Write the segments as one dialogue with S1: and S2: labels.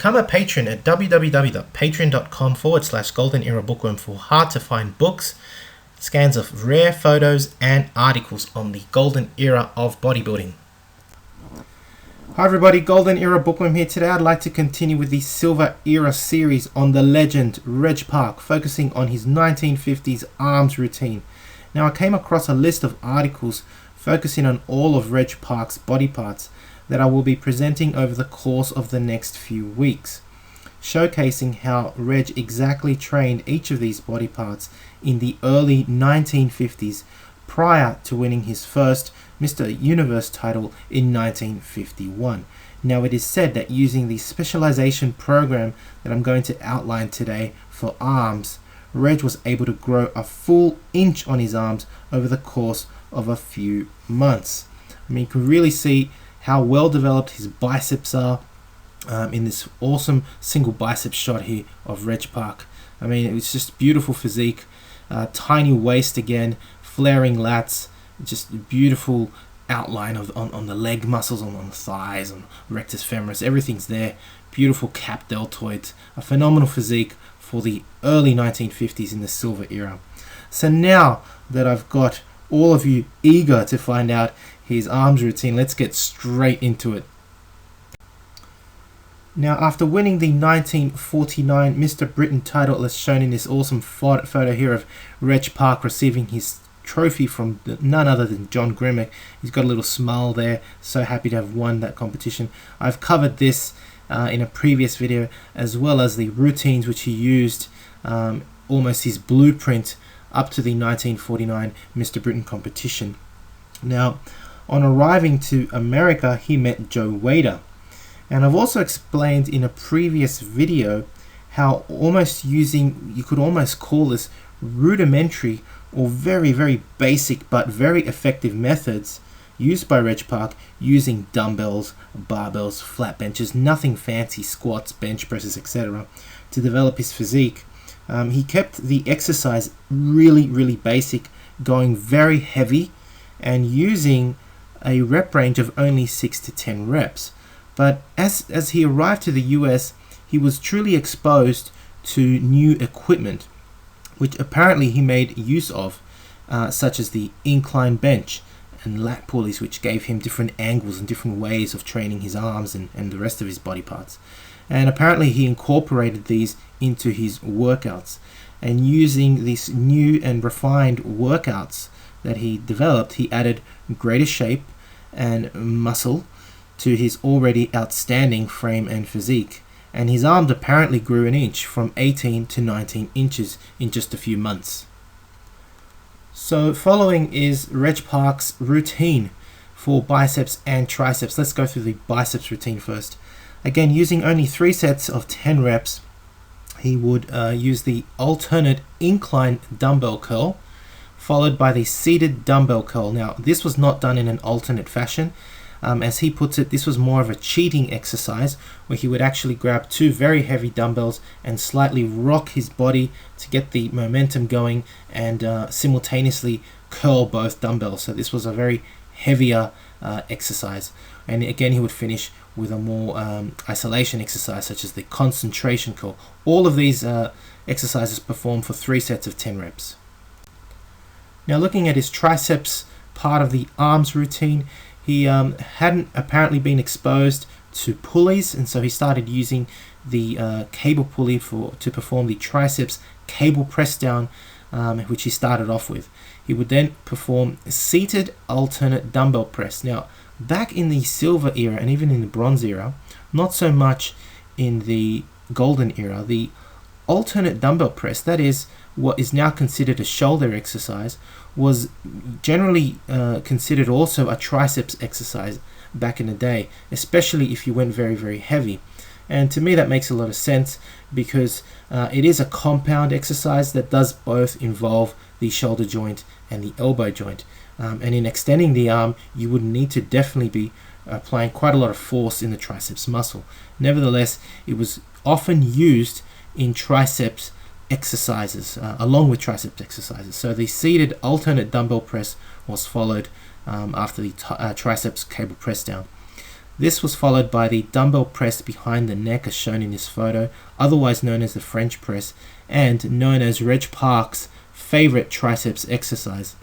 S1: Become a patron at www.patreon.com/Golden Era Bookworm for hard to find books, scans of rare photos and articles on the golden era of bodybuilding. Hi everybody, Golden Era Bookworm here. Today I'd like to continue with the Silver Era series on the legend Reg Park, focusing on his 1950s arms routine. Now I came across a list of articles focusing on all of Reg Park's body parts that I will be presenting over the course of the next few weeks, showcasing how Reg exactly trained each of these body parts in the early 1950s prior to winning his first Mr. Universe title in 1951. Now it is said that using the specialization program that I'm going to outline today for arms, Reg was able to grow a full inch on his arms over the course of a few months. I mean, you can really see how well developed his biceps are in this awesome single bicep shot here of Reg Park. I mean, it was just beautiful physique, tiny waist again, flaring lats, just beautiful outline on the leg muscles, on the thighs, on rectus femoris, everything's there. Beautiful cap deltoids, a phenomenal physique for the early 1950s in the Silver Era. So now that I've got all of you eager to find out his arms routine, let's get straight into it. Now, after winning the 1949 Mr. Britain title, as shown in this awesome photo here of Reg Park receiving his trophy from none other than John Grimmick. He's got a little smile there, so happy to have won that competition. I've covered this in a previous video, as well as the routines which he used, almost his blueprint up to the 1949 Mr. Britain competition. Now, on arriving to America, he met Joe Wader. And I've also explained in a previous video how you could almost call this rudimentary or very basic but very effective methods used by Reg Park, using dumbbells, barbells, flat benches, nothing fancy, squats, bench presses, etc., to develop his physique. He kept the exercise really basic, going very heavy and using a rep range of only 6 to 10 reps. But as he arrived to the US, he was truly exposed to new equipment, which apparently he made use of, such as the incline bench and lat pulleys, which gave him different angles and different ways of training his arms and the rest of his body parts. And apparently he incorporated these into his workouts. And using these new and refined workouts that he developed, he added greater shape and muscle to his already outstanding frame and physique. And his arms apparently grew an inch, from 18 to 19 inches in just a few months. So following is Reg Park's routine for biceps and triceps. Let's go through the biceps routine first. Again, using only 3 sets of 10 reps, he would use the alternate incline dumbbell curl, followed by the seated dumbbell curl. Now, this was not done in an alternate fashion. As he puts it, this was more of a cheating exercise where he would actually grab 2 very heavy dumbbells and slightly rock his body to get the momentum going and simultaneously curl both dumbbells. So this was a very heavier exercise. And again, he would finish with a more isolation exercise, such as the concentration curl. All of these exercises performed for 3 sets of 10 reps. Now, looking at his triceps part of the arms routine, he hadn't apparently been exposed to pulleys, and so he started using the cable pulley to perform the triceps cable press down, which he started off with. He would then perform seated alternate dumbbell press. Now, back in the Silver Era and even in the Bronze Era, not so much in the Golden Era, the alternate dumbbell press, that is what is now considered a shoulder exercise, was generally considered also a triceps exercise back in the day, especially if you went very heavy. And to me that makes a lot of sense, because it is a compound exercise that does both involve the shoulder joint and the elbow joint. And in extending the arm, you would need to definitely be applying quite a lot of force in the triceps muscle. Nevertheless, it was often used in triceps exercises, along with triceps exercises. So the seated alternate dumbbell press was followed after the triceps cable press down. This was followed by the dumbbell press behind the neck as shown in this photo, otherwise known as the French press, and known as Reg Park's favorite triceps exercise.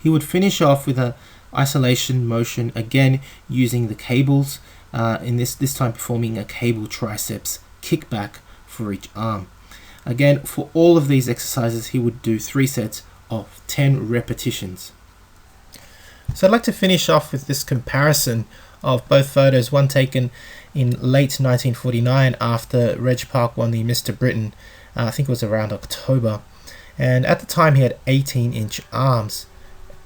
S1: He would finish off with a isolation motion, again using the cables, in this time performing a cable triceps kickback for each arm. Again, for all of these exercises he would do 3 sets of 10 repetitions. So I'd like to finish off with this comparison of both photos, one taken in late 1949 after Reg Park won the Mr. Britain, I think it was around October, and at the time he had 18-inch arms.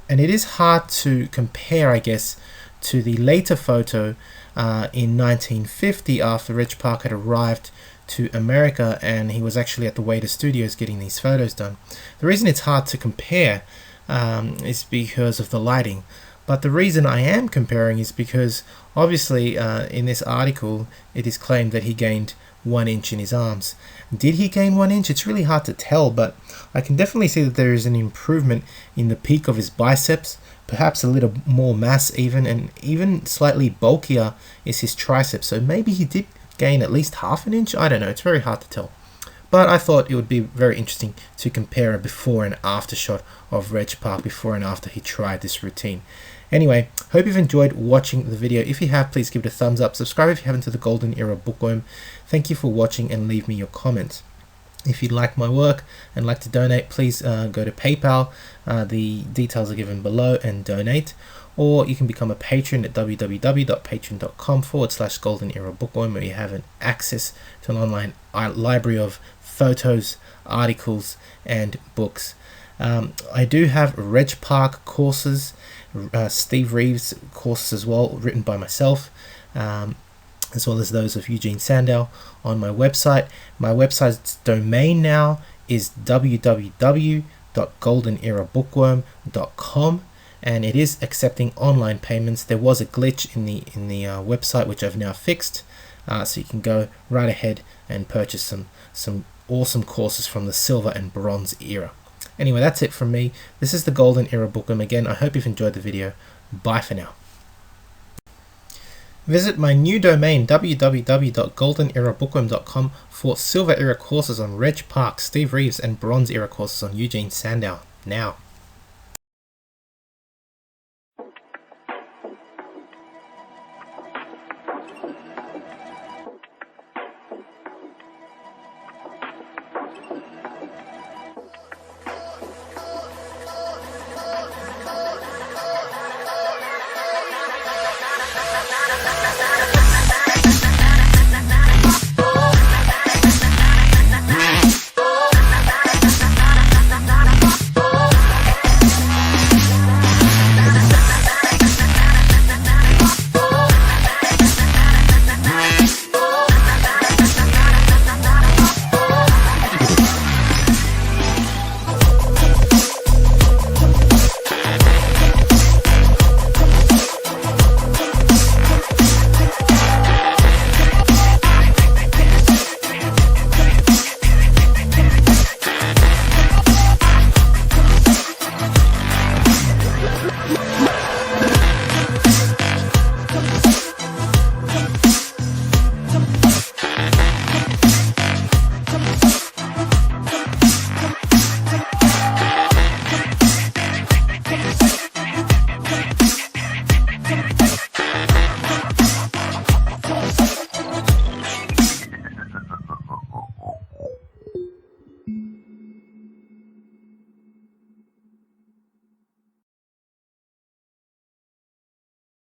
S1: And it is hard to compare, I guess, to the later photo in 1950 after Reg Park had arrived to America and he was actually at the Wader Studios getting these photos done. The reason it's hard to compare is because of the lighting. But the reason I am comparing is because obviously in this article it is claimed that he gained 1 inch in his arms. Did he gain 1 inch? It's really hard to tell, but I can definitely see that there is an improvement in the peak of his biceps, perhaps a little more mass even, and even slightly bulkier is his triceps. So maybe he did gain at least ½ inch. I don't know, it's very hard to tell. But I thought it would be very interesting to compare a before and after shot of Reg Park before and after he tried this routine. Anyway, hope you've enjoyed watching the video. If you have, please give it a thumbs up. Subscribe if you haven't to the Golden Era Bookworm. Thank you for watching and leave me your comments. If you like my work and like to donate, please go to PayPal. The details are given below and donate. Or you can become a patron at www.patreon.com/Golden Era Bookworm, where you have access to an online library of photos, articles, and books. I do have Reg Park courses, Steve Reeves courses as well, written by myself, as well as those of Eugene Sandow on my website. My website's domain now is www.goldenerabookworm.com, and it is accepting online payments. There was a glitch in the website which I've now fixed, so you can go right ahead and purchase some awesome courses from the silver and bronze era. Anyway, that's it from me. This is the Golden Era Bookworm again. I hope you've enjoyed the video. Bye for now. Visit my new domain www.goldenerabookworm.com for silver era courses on Reg Park, Steve Reeves, and bronze era courses on Eugene Sandow now.